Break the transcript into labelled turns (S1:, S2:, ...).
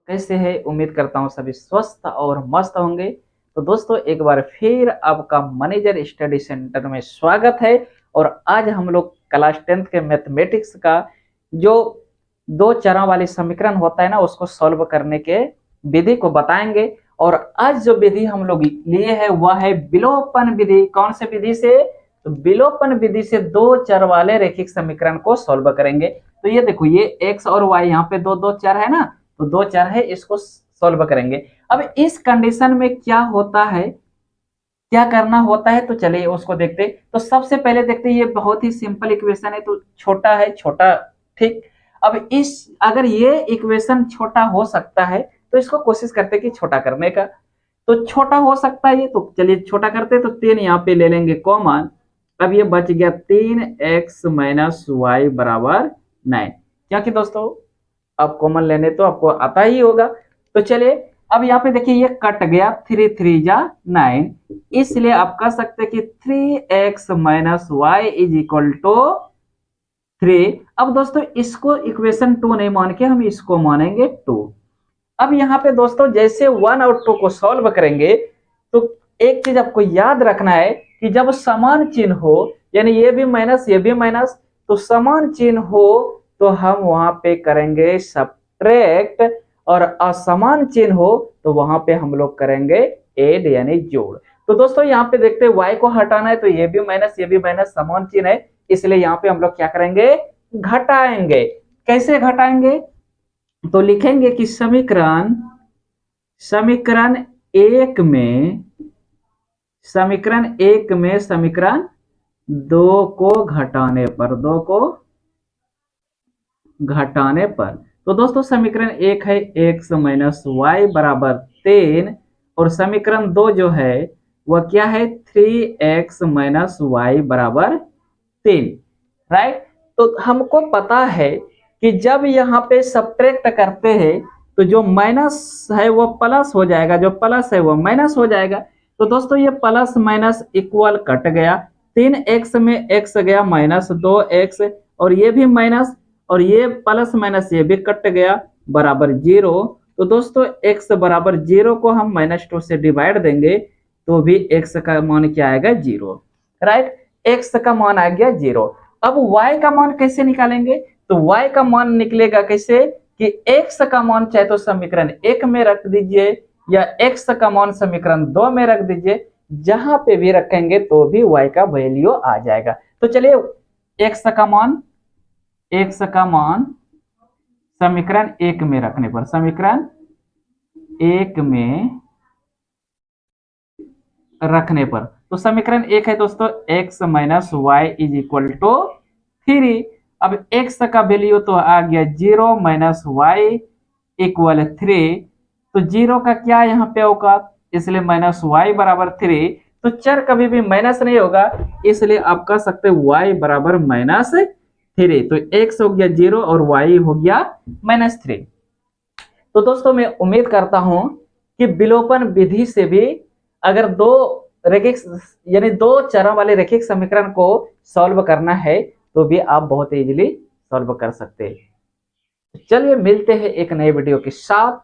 S1: कैसे है? उम्मीद करता हूँ सभी स्वस्थ और मस्त होंगे। तो दोस्तों एक बार फिर आपका मैनेजर स्टडी सेंटर में स्वागत है। और आज हम लोग क्लास 10th के मैथमेटिक्स का जो दो चरों वाली समीकरण होता है ना, उसको सॉल्व करने के विधि को बताएंगे। और आज जो विधि हम लोग लिए है वह है विलोपन विधि। कौन से विधि से? तो विलोपन विधि से दो चर वाले रैखिक समीकरण को सॉल्व करेंगे। तो ये देखो, ये एक्स और वाई यहाँ पे दो दो चर है ना, तो दो चर है, इसको सॉल्व करेंगे। अब इस कंडीशन में क्या होता है, क्या करना होता है, तो चलिए उसको देखते। तो सबसे पहले देखते हैं, ये बहुत ही सिंपल इक्वेशन है, तो छोटा है, छोटा, ठीक। अब इस अगर ये इक्वेशन छोटा हो सकता है तो इसको कोशिश करते हैं कि छोटा करने का। तो छोटा हो सकता है ये, तो चलिए छोटा करते हैं। तो 3 यहाँ पे ले लेंगे कॉमन। अब ये बच गया 3x माइनस वाई बराबर 9। क्योंकि दोस्तों अब कॉमन लेने तो आपको आता ही होगा। तो चलिए अब यहाँ पे देखिए, ये कट गया, 3 3 जा 9, इसलिए आप कह सकते हैं कि 3x minus y is equal to 3। अब दोस्तों इसको इक्वेशन 2 नहीं मान के हम इसको मानेंगे 2। अब यहाँ पे दोस्तों जैसे 1 और 2 को सॉल्व करेंगे तो एक चीज आपको याद रखना है कि जब समान चिन्ह हो, यानी ये भी माइनस ये भी माइनस, तो समान चिन्ह हो तो हम वहां पे करेंगे सब्ट्रैक्ट, और असमान चिन्ह हो तो वहां पे हम लोग करेंगे एड यानी जोड़। तो दोस्तों यहाँ पे देखते हैं y को हटाना है, तो ये भी माइनस ये भी माइनस, समान चिन्ह है, इसलिए यहाँ पे हम लोग क्या करेंगे, घटाएंगे। कैसे घटाएंगे? तो लिखेंगे कि समीकरण समीकरण एक में समीकरण 2 को घटाने पर, 2 को घटाने पर, तो दोस्तों समीकरण एक है x माइनस वाई बराबर 3, और समीकरण 2 जो है वह क्या है, 3x माइनस वाई बराबर 3, राइट। तो हमको पता है कि जब यहाँ पे सब्ट्रैक्ट करते हैं तो जो माइनस है वो प्लस हो जाएगा, जो प्लस है वो माइनस हो जाएगा। तो दोस्तों ये प्लस माइनस इक्वल कट गया, 3x में x गया माइनस 2x, और ये भी माइनस, और ये प्लस माइनस ये भी कट गया, बराबर 0। तो दोस्तों x बराबर 0 को हम -2 से डिवाइड देंगे तो भी x का मान क्या आएगा, 0, राइट। x का मान आ गया 0। अब y का मान कैसे निकालेंगे? तो y का मान निकलेगा कैसे कि x का मान चाहे तो समीकरण 1 में रख दीजिए या x का मान समीकरण 2 में रख दीजिए, जहां पे भी रखेंगे तो भी y का वैल्यू आ जाएगा। तो चलिए x का मान समीकरण 1 में रखने पर, समीकरण 1 में रखने पर, तो समीकरण 1 है दोस्तों x minus y is equal to 3। अब x का वैल्यू तो आ गया 0 माइनस वाई इक्वल 3, तो 0 का क्या यहाँ पे होगा, इसलिए माइनस वाई बराबर 3। तो चर कभी भी माइनस नहीं होगा, इसलिए आप कह सकते y बराबर -3। तो x हो गया 0 और y हो गया -3। तो दोस्तों मैं उम्मीद करता हूं कि विलोपन विधि से भी अगर दो रैखिक यानी दो चरों वाले रैखिक समीकरण को सॉल्व करना है तो भी आप बहुत इजीली सॉल्व कर सकते हैं। चलिए मिलते हैं एक नए वीडियो के साथ।